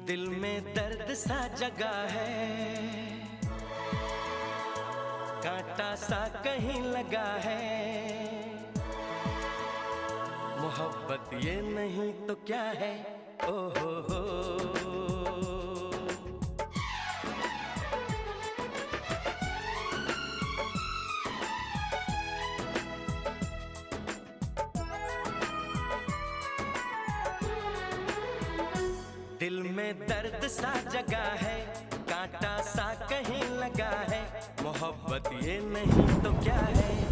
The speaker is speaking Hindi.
दिल में दर्द सा जगा है, कांटा सा कहीं लगा है। मोहब्बत ये नहीं तो क्या है? ओ हो। दिल में दर्द सा जगा है, कांटा सा कहीं लगा है। मोहब्बत ये नहीं तो क्या है?